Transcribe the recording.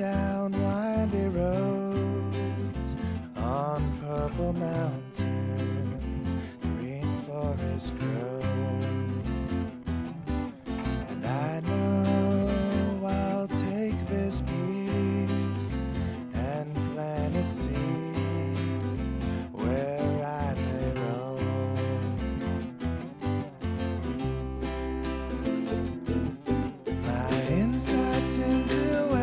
down windy roads, on purple mountains, green forests grow. And I know I'll take this peace and plant its seeds where I may roam. My insights into